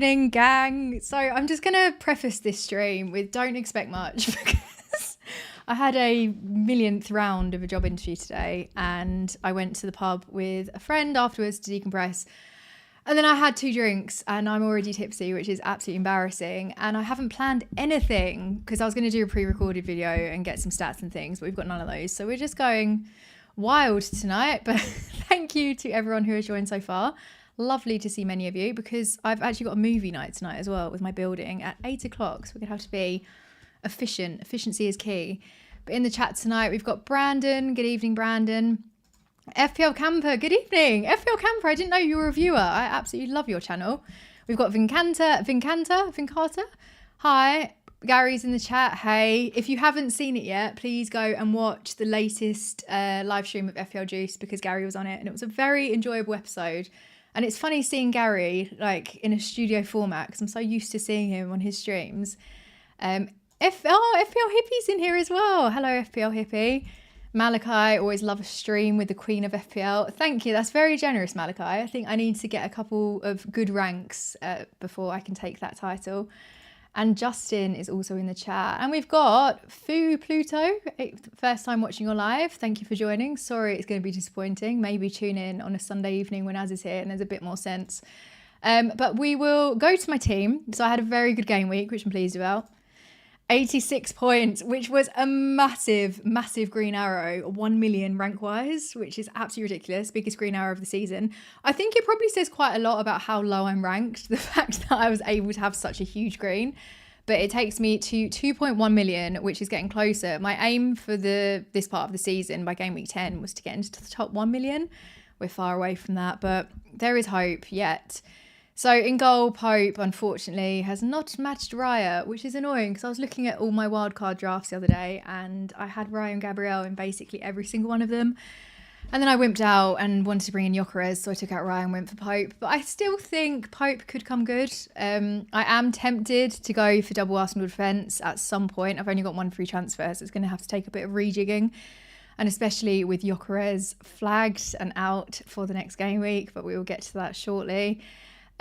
evening, gang. So I'm just going to preface this stream with don't expect much because I had a millionth round of a job interview today and I went to the pub with a friend afterwards to decompress. And then I had 2 drinks and I'm already tipsy, which is absolutely embarrassing. And I haven't planned anything because I was going to do a pre-recorded video and get some stats and things, but we've got none of those. So we're just going wild tonight. But thank you to everyone who has joined so far. Lovely to see many of you because I've actually got a movie night tonight as well with my building at 8 o'clock. So we're going to have to be efficient. Efficiency is key. But in the chat tonight, we've got Brandon. Good evening, Brandon. FPL Camper. Good evening. FPL Camper. I didn't know you were a viewer. I absolutely love your channel. We've got Vincanta. Hi. Gary's in the chat. Hey. If you haven't seen it yet, please go and watch the latest live stream of FPL Juice because Gary was on it and it was a very enjoyable episode. And it's funny seeing Gary like in a studio format because I'm so used to seeing him on his streams. FPL Hippie's in here as well. Hello, FPL Hippie. Malachi, always love a stream with the queen of FPL. Thank you. That's very generous, Malachi. I think I need to get a couple of good ranks before I can take that title. And Justin is also in the chat. And we've got Fu Pluto, first time watching your live. Thank you for joining. Sorry it's going to be disappointing. Maybe tune in on a Sunday evening when Az is here and there's a bit more sense. But we will go to my team. So I had a very good game week, which I'm pleased about. 86 points, which was a massive, massive green arrow, 1 million rank-wise, which is absolutely ridiculous. Biggest green arrow of the season. I think it probably says quite a lot about how low I'm ranked, the fact that I was able to have such a huge green. But it takes me to 2.1 million, which is getting closer. My aim for this part of the season by game week 10 was to get into the top 1 million. We're far away from that, but there is hope yet. So in goal, Pope, unfortunately, has not matched Raya, which is annoying because I was looking at all my wildcard drafts the other day and I had Raya and Gabriel in basically every single one of them. And then I wimped out and wanted to bring in GYOKERES, so I took out Raya and went for Pope. But I still think Pope could come good. I am tempted to go for double Arsenal defence at some point. I've only got 1 free transfer, so it's going to have to take a bit of rejigging. And especially with GYOKERES flagged and out for the next game week, but we will get to that shortly.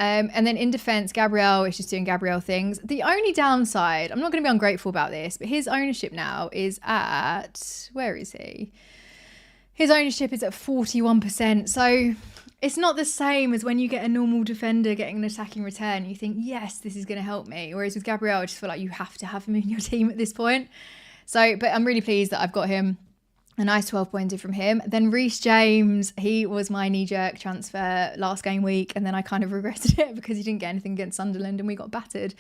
And then in defence, Gabriel is just doing Gabriel things. The only downside, I'm not going to be ungrateful about this, but his ownership now is at, where is he? His ownership is at 41%. So it's not the same as when you get a normal defender getting an attacking return. You think, yes, this is going to help me. Whereas with Gabriel, I just feel like you have to have him in your team at this point. So, but I'm really pleased that I've got him. A nice 12 pointer from him. Then Reece James, he was my knee-jerk transfer last game week, and then I kind of regretted it because he didn't get anything against Sunderland and we got battered.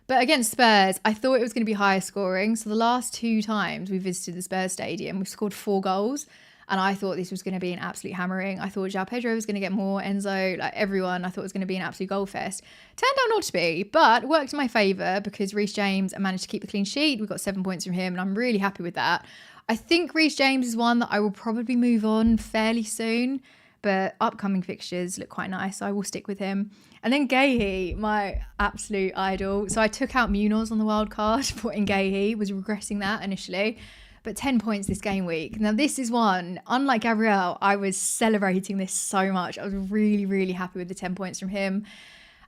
But against Spurs, I thought it was going to be higher scoring. So the last 2 times we visited the Spurs stadium, we've scored 4 goals. And I thought this was going to be an absolute hammering. I thought João Pedro was going to get more, Enzo, like everyone. I thought it was going to be an absolute goal fest. Turned out not to be, but worked in my favour because Reece James managed to keep the clean sheet. We got 7 points from him and I'm really happy with that. I think Reece James is one that I will probably move on fairly soon, but upcoming fixtures look quite nice, so I will stick with him. And then Gahey, my absolute idol. So I took out Munoz on the wild card, put in Gahey, was regretting that initially, but 10 points this game week. Now this is one, unlike Gabriel, I was celebrating this so much. I was really, really happy with the 10 points from him.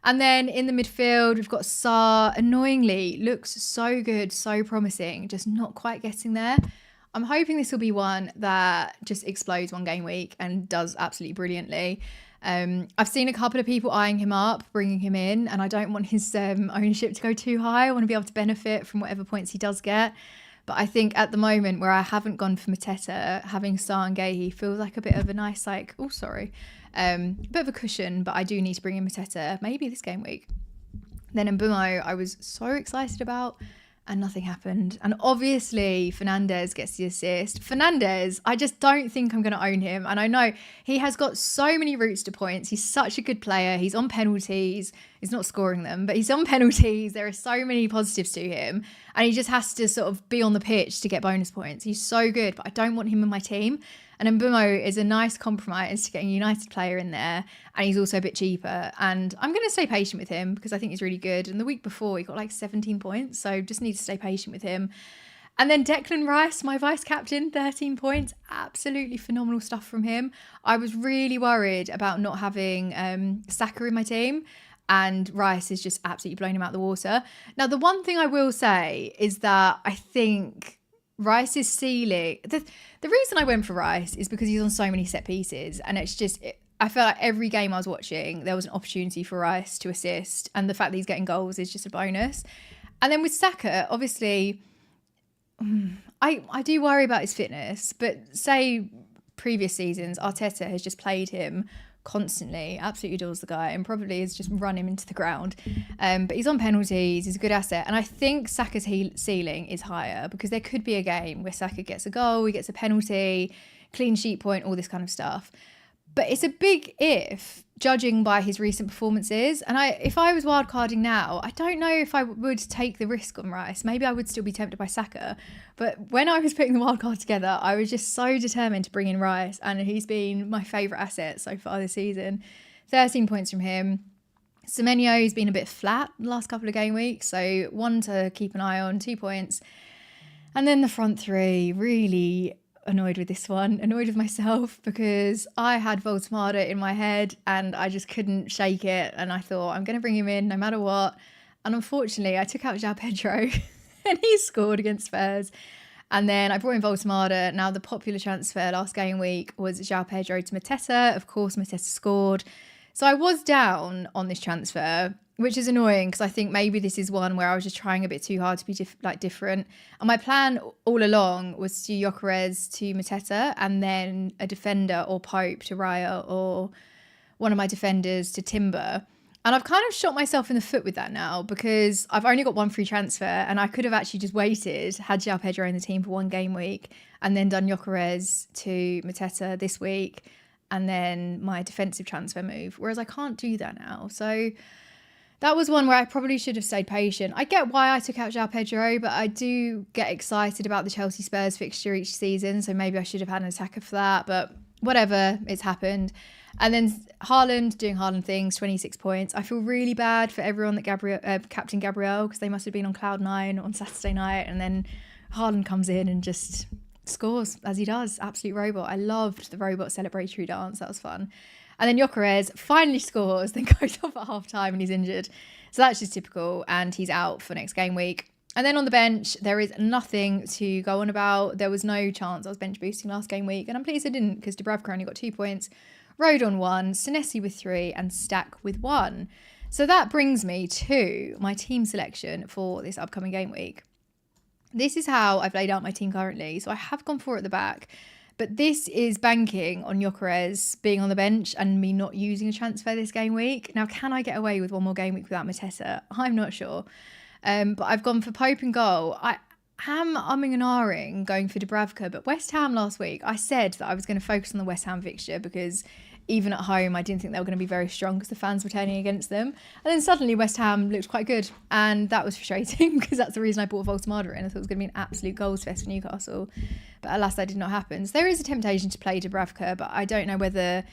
And then in the midfield, we've got Sarr, annoyingly, looks so good, so promising, just not quite getting there. I'm hoping this will be one that just explodes one game week and does absolutely brilliantly. I've seen a couple of people eyeing him up, bringing him in, and I don't want his ownership to go too high. I want to be able to benefit from whatever points he does get. But I think at the moment where I haven't gone for Mateta, having Sarr and Gahey feels like a bit of a nice, bit of a cushion, but I do need to bring in Mateta maybe this game week. Then in Mbumo, I was so excited about, and nothing happened. And obviously, Fernandez gets the assist. Fernandez, I just don't think I'm going to own him. And I know he has got so many routes to points. He's such a good player. He's on penalties. He's not scoring them, but he's on penalties. There are so many positives to him. And he just has to sort of be on the pitch to get bonus points. He's so good, but I don't want him in my team. And Mbumo is a nice compromise to getting a United player in there. And he's also a bit cheaper. And I'm going to stay patient with him because I think he's really good. And the week before, he got like 17 points. So just need to stay patient with him. And then Declan Rice, my vice captain, 13 points. Absolutely phenomenal stuff from him. I was really worried about not having Saka in my team. and Rice is just absolutely blown him out the water. Now, the one thing I will say is that I think Rice's ceiling, the reason I went for Rice is because he's on so many set pieces, and it's just, I felt like every game I was watching, there was an opportunity for Rice to assist, and the fact that he's getting goals is just a bonus. And then with Saka, obviously, I do worry about his fitness, but say previous seasons, Arteta has just played him constantly, absolutely adores the guy, and probably has just run him into the ground. But he's on penalties, he's a good asset, and I think Saka's ceiling is higher, because there could be a game where Saka gets a goal, he gets a penalty, clean sheet point, all this kind of stuff. But it's a big if, judging by his recent performances. And if I was wildcarding now, I don't know if I would take the risk on Rice. Maybe I would still be tempted by Saka. But when I was putting the wildcard together, I was just so determined to bring in Rice. And he's been my favourite asset so far this season. 13 points from him. Semenyo's been a bit flat the last couple of game weeks. So 1 to keep an eye on, 2 points. And then the front three, really annoyed with this one, annoyed with myself, because I had Voltemada in my head and I just couldn't shake it, and I thought I'm going to bring him in no matter what. And unfortunately I took out João Pedro and he scored against Spurs, and then I brought in Voltemada. Now, the popular transfer last game week was João Pedro to Mateta. Of course Mateta scored, so I was down on this transfer, which is annoying, because I think maybe this is one where I was just trying a bit too hard to be different. And my plan all along was to GYOKERES to Mateta, and then a defender or Pope to Raya, or one of my defenders to Timber. And I've kind of shot myself in the foot with that now, because I've only got one free transfer, and I could have actually just waited, had João Pedro in the team for one game week, and then done GYOKERES to Mateta this week, and then my defensive transfer move. Whereas I can't do that now. So that was one where I probably should have stayed patient. I get why I took out João Pedro, but I do get excited about the Chelsea Spurs fixture each season, so maybe I should have had an attacker for that, but whatever, it's happened. And then Haaland doing Haaland things, 26 points. I feel really bad for everyone that Captain Gabriel, because they must have been on cloud 9 on Saturday night, and then Haaland comes in and just scores, as he does. Absolute robot. I loved the robot celebratory dance. That was fun. And then GYOKERES finally scores, then goes off at half time and he's injured. So that's just typical, and he's out for next game week. And then on the bench, there is nothing to go on about. There was no chance I was bench boosting last game week, and I'm pleased I didn't, because Dubravka only got 2 points, Rodon 1, Senesi with 3, and Stack with 1. So that brings me to my team selection for this upcoming game week. This is how I've laid out my team currently. So I have gone 4 at the back, but this is banking on GYOKERES being on the bench and me not using a transfer this game week. Now, can I get away with one more game week without Mateta? I'm not sure. But I've gone for Pope and goal. I am umming and ahhing going for Dubravka, but West Ham last week, I said that I was going to focus on the West Ham fixture, because even at home, I didn't think they were going to be very strong because the fans were turning against them. And then suddenly West Ham looked quite good. And that was frustrating, because that's the reason I bought Voltemada in. I thought it was going to be an absolute goals fest for Newcastle. But alas, that did not happen. So there is a temptation to play Dubravka, but I don't know whether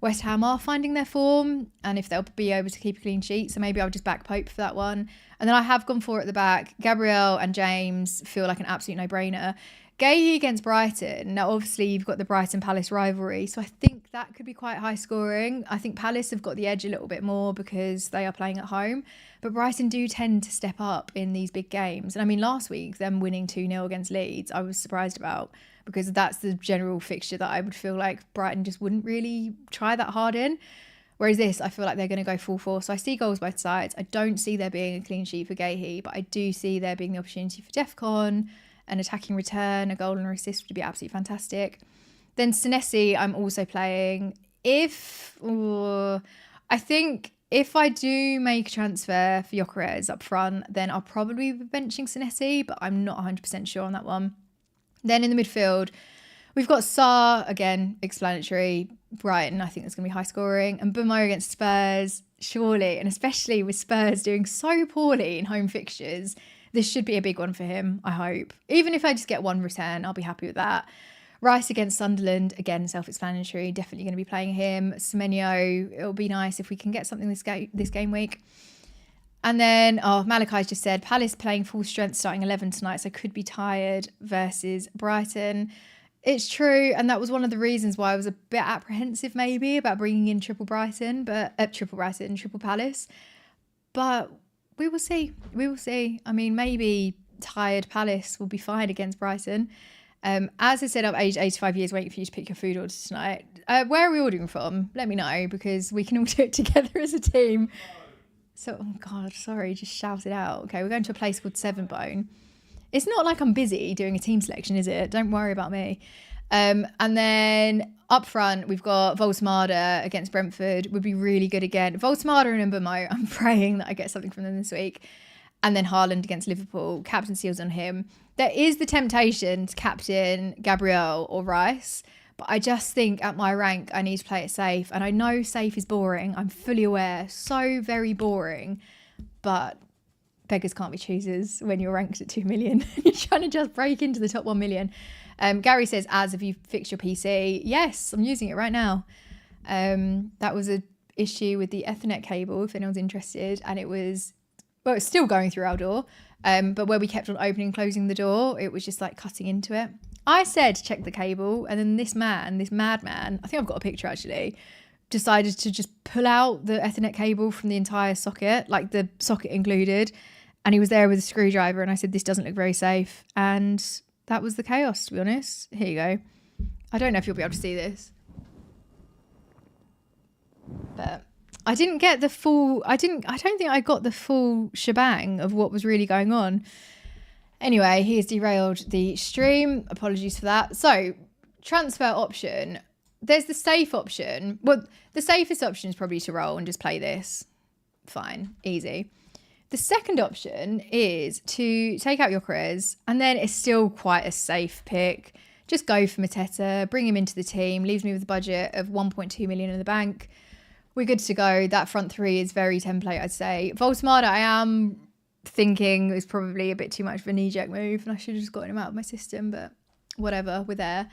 West Ham are finding their form and if they'll be able to keep a clean sheet. So maybe I'll just back Pope for that one. And then I have gone 4 at the back. Gabriel and James feel like an absolute no-brainer. Gay against Brighton. Now, obviously, you've got the Brighton-Palace rivalry, so I think that could be quite high scoring. I think Palace have got the edge a little bit more because they are playing at home, but Brighton do tend to step up in these big games. And I mean, last week, them winning 2-0 against Leeds, I was surprised about, because that's the general fixture that I would feel like Brighton just wouldn't really try that hard in. Whereas this, I feel like they're going to go full force. So I see goals both sides. I don't see there being a clean sheet for Gahey, but I do see there being the opportunity for Defcon, an attacking return, a goal and an assist would be absolutely fantastic. Then Senesi, I'm also playing. I think if I do make a transfer for GYOKERES up front, then I'll probably be benching Senesi, but I'm not 100% sure on that one. Then in the midfield, we've got Sarr, again, explanatory. Brighton, I think that's going to be high scoring. And Bumo against Spurs, surely, and especially with Spurs doing so poorly in home fixtures, this should be a big one for him, I hope. Even if I just get one return, I'll be happy with that. Rice against Sunderland, again, self-explanatory. Definitely going to be playing him. Semenyo, it'll be nice if we can get something this game week. And then, Malachi's just said, Palace playing full strength starting 11 tonight, so could be tired versus Brighton. It's true, and that was one of the reasons why I was a bit apprehensive maybe about bringing in Triple Palace. But we will see. We will see. I mean, maybe tired Palace will be fine against Brighton. As I said, I've aged 85 years waiting for you to pick your food orders tonight. Where are we ordering from? Let me know, because we can all do it together as a team. So, oh God, sorry, just shout it out. Okay, we're going to a place called Seven Bone. It's not like I'm busy doing a team selection, is it? Don't worry about me. And then up front, we've got Volsmada against Brentford. Would be really good again. Volsmada and Mbemo, I'm praying that I get something from them this week. And then Haaland against Liverpool. Captain seals on him. There is the temptation to captain Gabriel or Rice. But I just think at my rank, I need to play it safe. And I know safe is boring. I'm fully aware. So very boring. But beggars can't be choosers when you're ranked at 2 million. You're trying to just break into the top 1 million. Gary says, have you fixed your PC? Yes, I'm using it right now. That was an issue with the Ethernet cable, if anyone's interested. And it was, well, it's still going through our door. But where we kept on opening and closing the door, it was just like cutting into it. I said, check the cable. And then this madman, I think I've got a picture actually, decided to just pull out the Ethernet cable from the entire socket, like the socket included. And he was there with a screwdriver, and I said, this doesn't look very safe. And that was the chaos, to be honest. Here you go. I don't know if you'll be able to see this. But I didn't get the full... I don't think I got the full shebang of what was really going on. Anyway, he has derailed the stream. Apologies for that. So, transfer option. There's the safe option. Well, the safest option is probably to roll and just play this. Fine. Easy. The second option is to take out GYOKERES, and then it's still quite a safe pick. Just go for Mateta, bring him into the team, leaves me with a budget of 1.2 million in the bank. We're good to go. That front three is very template, I'd say. Volsmada, I am thinking is probably a bit too much of a knee-jerk move, and I should have just gotten him out of my system, but whatever, we're there.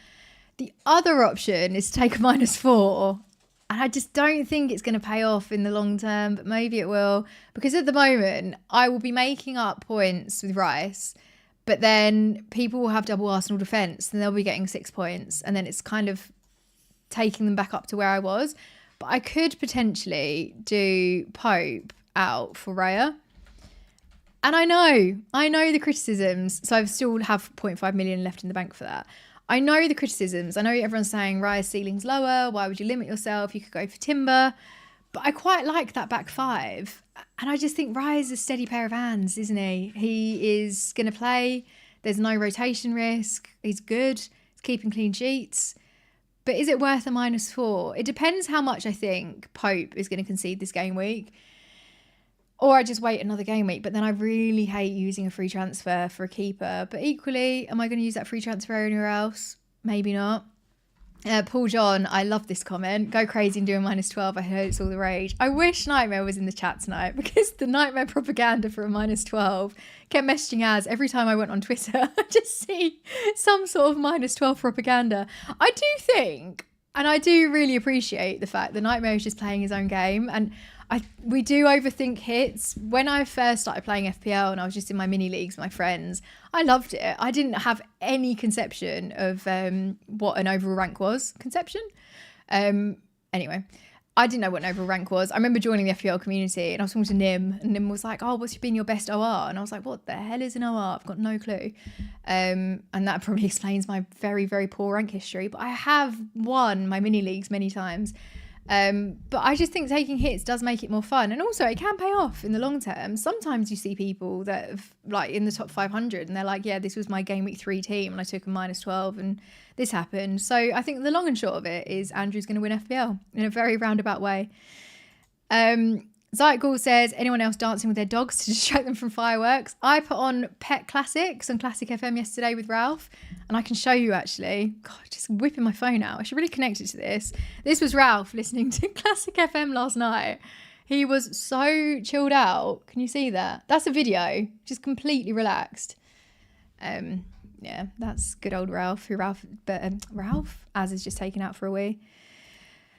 The other option is to take a -4. And I just don't think it's going to pay off in the long term, but maybe it will. Because at the moment, I will be making up points with Rice, but then people will have double Arsenal defence and they'll be getting 6 points. And then it's kind of taking them back up to where I was. But I could potentially do Pope out for Raya. And I know the criticisms. So I still have 0.5 million left in the bank for that. I know the criticisms. I know everyone's saying Raya's ceiling's lower. Why would you limit yourself? You could go for Timber. But I quite like that back five. And I just think Raya's a steady pair of hands, isn't he? He is going to play. There's no rotation risk. He's good. He's keeping clean sheets. But is it worth a -4? It depends how much I think Pope is going to concede this game week. Or I just wait another game week. But then I really hate using a free transfer for a keeper. But equally, am I going to use that free transfer anywhere else? Maybe not. Paul John, I love this comment. Go crazy and do a -12. I heard it's all the rage. I wish Nightmare was in the chat tonight, because the Nightmare propaganda for a -12 kept messaging as every time I went on Twitter. I just see some sort of -12 propaganda. I do think, and I do really appreciate the fact that Nightmare is just playing his own game. And we do overthink hits. When I first started playing FPL and I was just in my mini leagues with my friends, I loved it. I didn't have any conception of what an overall rank was. Anyway, I didn't know what an overall rank was. I remember joining the FPL community and I was talking to Nim, and Nim was like, oh, what's been your best OR? And I was like, what the hell is an OR? I've got no clue. And that probably explains my very, very poor rank history. But I have won my mini leagues many times. But I just think taking hits does make it more fun, and also it can pay off in the long term. Sometimes you see people that have, like, in the top 500 and they're like, yeah, this was my game week 3 team and I took a -12 and this happened. So I think the long and short of it is Andrew's going to win FPL in a very roundabout way. Zytgall says, anyone else dancing with their dogs to distract them from fireworks? I put on Pet Classics on Classic FM yesterday with Ralph, and I can show you actually. God, just whipping my phone out. I should really connect it to this. This was Ralph listening to Classic FM last night. He was so chilled out. Can you see that? That's a video. Just completely relaxed. Yeah, that's good old Ralph. Ralph, Az is just taken out for a wee.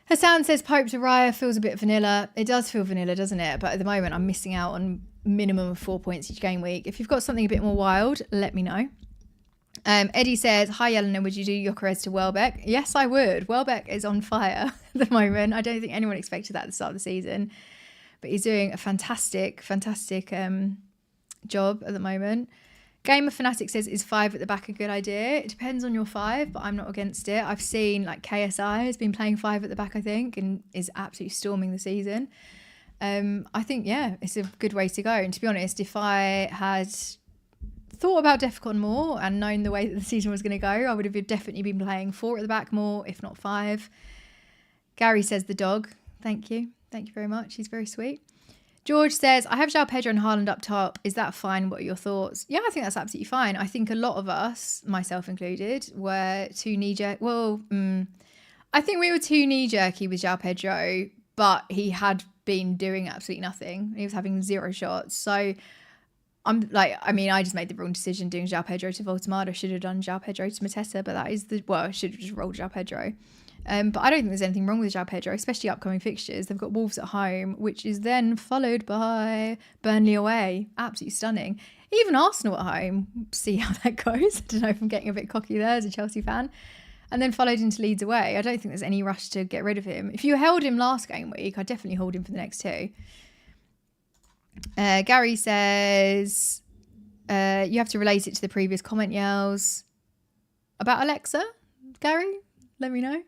Hassan says Pope to Raya feels a bit vanilla. It does feel vanilla, doesn't it? But at the moment, I'm missing out on minimum of 4 points each game week. If you've got something a bit more wild, let me know. Eddie says, hi, Eleanor, would you do GYOKERES to Welbeck? Yes, I would. Welbeck is on fire at the moment. I don't think anyone expected that at the start of the season. But he's doing a fantastic job at the moment. Gamer Fanatic says, is 5 at the back a good idea? It depends on your 5, but I'm not against it. I've seen like KSI has been playing 5 at the back, I think, and is absolutely storming the season. I think, yeah, it's a good way to go. And to be honest, if I had thought about Defcon more and known the way that the season was going to go, I would have definitely been playing 4 at the back more, if not 5. Gary says the dog. Thank you. Thank you very much. He's very sweet. George says, I have João Pedro and Haaland up top. Is that fine? What are your thoughts? Yeah, I think that's absolutely fine. I think a lot of us, myself included, were too knee-jerk. Well, I think we were too knee-jerky with João Pedro, but he had been doing absolutely nothing. He was having 0 shots. So I'm like, I mean, I just made the wrong decision doing João Pedro to Voltemade. I should have done João Pedro to Mateta, but that is I should have just rolled João Pedro. But I don't think there's anything wrong with João Pedro, especially upcoming fixtures. They've got Wolves at home, which is then followed by Burnley away. Absolutely stunning. Even Arsenal at home. See how that goes. I don't know if I'm getting a bit cocky there as a Chelsea fan. And then followed into Leeds away. I don't think there's any rush to get rid of him. If you held him last game week, I'd definitely hold him for the next 2. Gary says, you have to relate it to the previous comment yells. About Alexa? Gary? Let me know.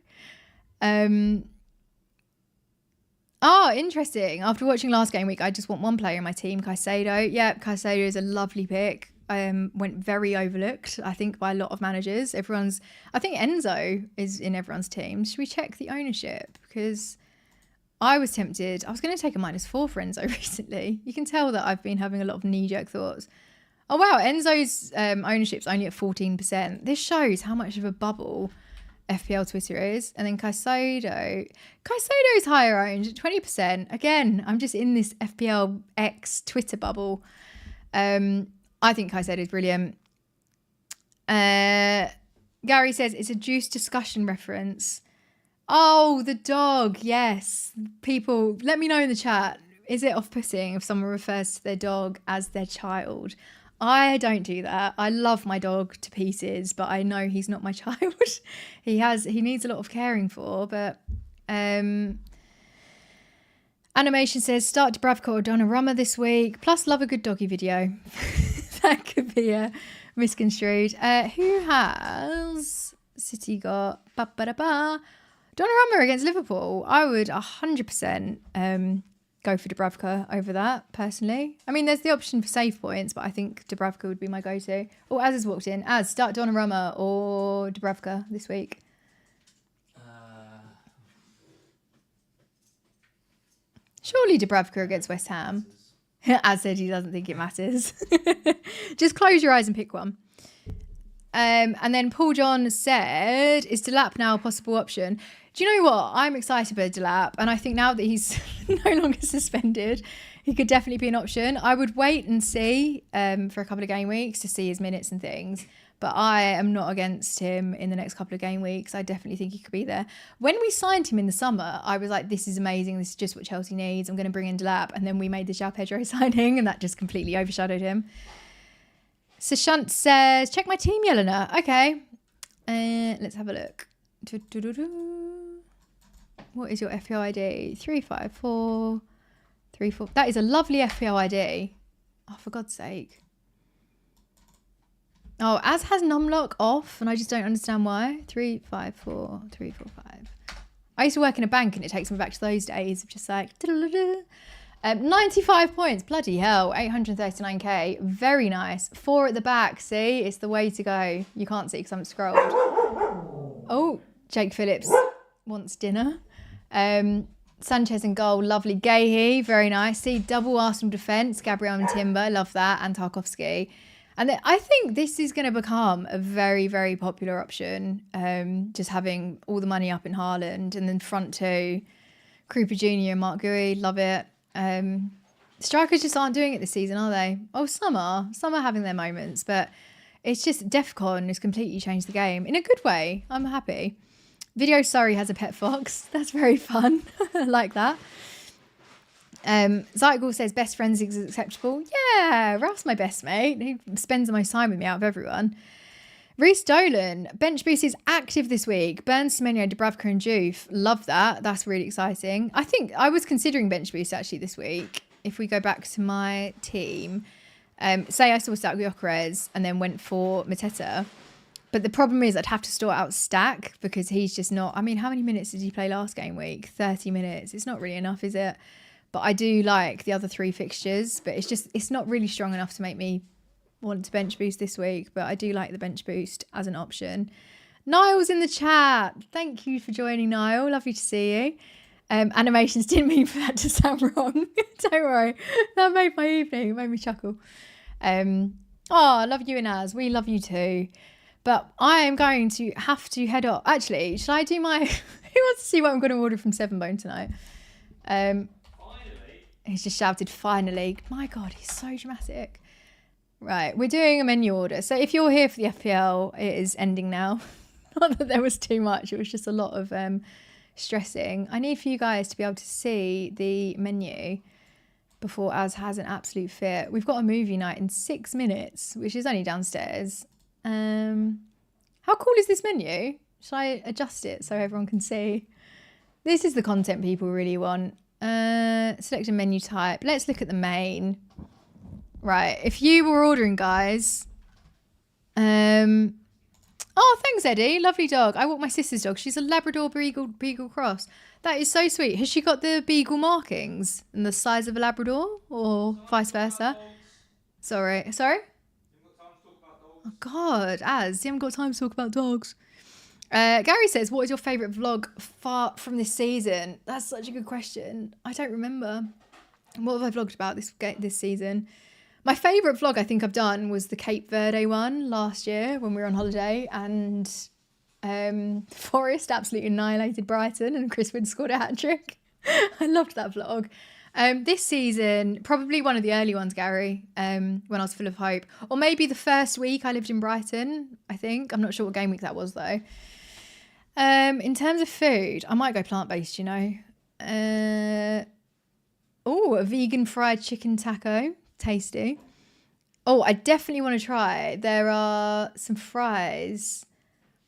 Interesting. After watching last game week, I just want one player in my team, Caicedo. Yeah, Caicedo is a lovely pick. Went very overlooked, I think, by a lot of managers. I think Enzo is in everyone's team. Should we check the ownership? Because I was tempted. I was going to take a -4 for Enzo recently. You can tell that I've been having a lot of knee-jerk thoughts. Oh, wow. Enzo's ownership's only at 14%. This shows how much of a bubble FPL Twitter is. And then Caicedo's higher owned at 20%. Again, I'm just in this FPL X Twitter bubble. I think Caicedo is brilliant. Gary says it's a juice discussion reference. Oh, the dog. Yes. People, let me know in the chat. Is it off-putting if someone refers to their dog as their child? I don't do that. I love my dog to pieces, but I know he's not my child. He needs a lot of caring for, but Animation says start Dubravka or Donnarumma this week. Plus love a good doggy video. That could be misconstrued. Who has City got? Donnarumma against Liverpool. I would 100% go for Dubravka over that, personally. I mean, there's the option for save points, but I think Dubravka would be my go-to. Oh, Az has walked in. Az, start Donnarumma or Dubravka this week? Surely Dubravka against West Ham. Az said he doesn't think it matters. Just close your eyes and pick one. And then Paul John said, is Delap now a possible option? Do you know what? I'm excited about Delap, and I think now that he's no longer suspended, he could definitely be an option. I would wait and see for a couple of game weeks to see his minutes and things, but I am not against him in the next couple of game weeks. I definitely think he could be there. When we signed him in the summer, I was like, this is amazing. This is just what Chelsea needs. I'm going to bring in Delap. And then we made the João Pedro signing, and that just completely overshadowed him. Sashunt says, check my team, Yelena. Okay. Let's have a look. What is your FPL ID? 35434. That is a lovely FPL ID. Oh, for God's sake. Oh, Az has numlock off, and I just don't understand why. 354345. I used to work in a bank, and it takes me back to those days of just like 95 points. Bloody hell. 839k. Very nice. 4 at the back. See, it's the way to go. You can't see because I'm scrolled. Oh, Jake Phillips wants dinner. Sanchez and goal, lovely. Gahey, very nice. See, double Arsenal defence, Gabriel and Timber, love that, and Tarkowski. And I think this is going to become a very, very popular option. Just having all the money up in Haaland, and then front two, Krupa Jr. and Mark Gui, love it. Strikers just aren't doing it this season, are they? Oh, some are having their moments, but it's just Defcon has completely changed the game in a good way. I'm happy. Video Surrey has a pet fox. That's very fun. I like that. Zygal says best friends is acceptable. Yeah, Ralph's my best mate. He spends the most time with me out of everyone. Reece Dolan, bench boost is active this week. Burns, Semenyo, Dubravka and Juve. Love that. That's really exciting. I think I was considering bench boost actually this week. If we go back to my team, say I sorted out GYOKERES and then went for Mateta. But the problem is I'd have to sort out Stack because he's just not... I mean, how many minutes did he play last game week? 30 minutes. It's not really enough, is it? But I do like the other 3 fixtures. But it's not really strong enough to make me want to bench boost this week. But I do like the bench boost as an option. Niall's in the chat. Thank you for joining, Niall. Lovely to see you. Animations didn't mean for that to sound wrong. Don't worry. That made my evening. It made me chuckle. Oh, I love you and Az. We love you too. But I am going to have to head off. Actually, should I do my... Who wants to see what I'm going to order from Seven Bone tonight? Finally. He's just shouted, finally. My God, he's so dramatic. Right, we're doing a menu order. So if you're here for the FPL, it is ending now. Not that there was too much. It was just a lot of stressing. I need for you guys to be able to see the menu before Az has an absolute fit. We've got a movie night in 6 minutes, which is only downstairs. How cool is this menu? Should I adjust it so everyone can see? This is the content people really want. Select a menu type. Let's look at the main. Right, if you were ordering, guys. Oh, thanks, Eddie. Lovely dog. I walk my sister's dog. She's a Labrador Beagle Cross. That is so sweet. Has she got the beagle markings and the size of a Labrador, or vice versa? Sorry. Oh God, Az, you haven't got time to talk about dogs. Gary says, what is your favourite vlog far from this season? That's such a good question. I don't remember. What have I vlogged about this season? My favourite vlog I think I've done was the Cape Verde one last year when we were on holiday, and Forest absolutely annihilated Brighton and Chris Wood scored a hat-trick. I loved that vlog. This season, probably one of the early ones, Gary, when I was full of hope. Or maybe the first week I lived in Brighton, I think. I'm not sure what game week that was, though. In terms of food, I might go plant-based, you know. Oh, a vegan fried chicken taco. Tasty. Oh, I definitely want to try. There are some fries.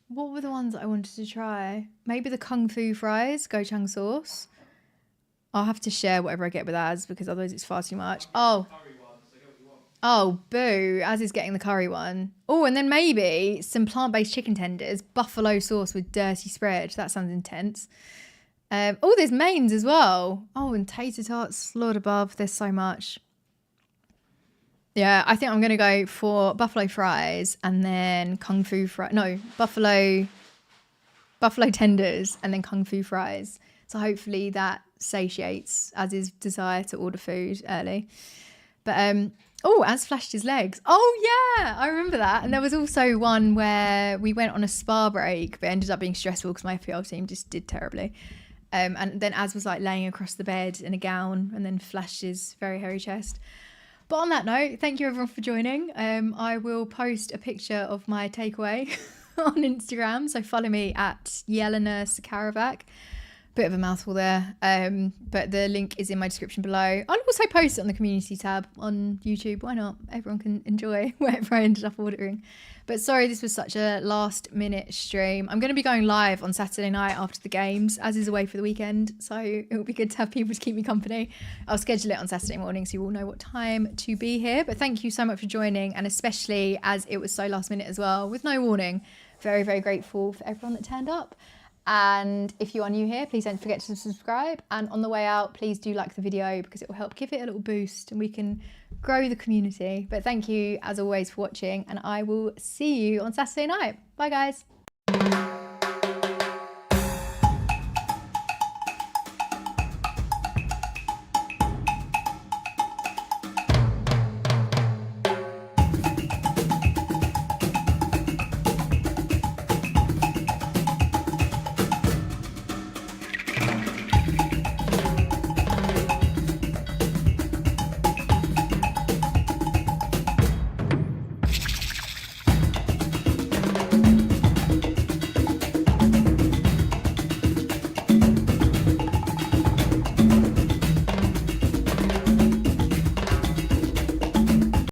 What were the ones that I wanted to try? Maybe the Kung Fu fries, gochujang sauce. I'll have to share whatever I get with Az because otherwise it's far too much. Oh, boo. Az is getting the curry one. Oh, and then maybe some plant-based chicken tenders, buffalo sauce with dirty spread. That sounds intense. Oh, there's mains as well. Oh, and tater tots, Lord above. There's so much. Yeah, I think I'm going to go for buffalo fries and then Kung Fu fries. No, buffalo tenders and then Kung Fu fries. So hopefully that satiates Az's desire to order food early. But oh, Az flashed his legs. Oh yeah, I remember that. And there was also one where we went on a spa break, but ended up being stressful because my FPL team just did terribly. And then Az was like laying across the bed in a gown and then flashed his very hairy chest. But on that note, thank you everyone for joining. I will post a picture of my takeaway on Instagram. So follow me at Yelena Sakaravac. Bit of a mouthful there, but the link is in my description below. I'll also post it on the community tab on YouTube. Why not? Everyone can enjoy whatever I ended up ordering. But sorry, this was such a last minute stream. I'm going to be going live on Saturday night after the games, as is away for the weekend. So it will be good to have people to keep me company. I'll schedule it on Saturday morning so you all know what time to be here. But thank you so much for joining, and especially as it was so last minute as well, with no warning. Very, very grateful for everyone that turned up. And if you are new here, please don't forget to subscribe, and on the way out please do like the video because it will help give it a little boost and we can grow the community. But thank you as always for watching, and I will see you on Saturday night. Bye guys.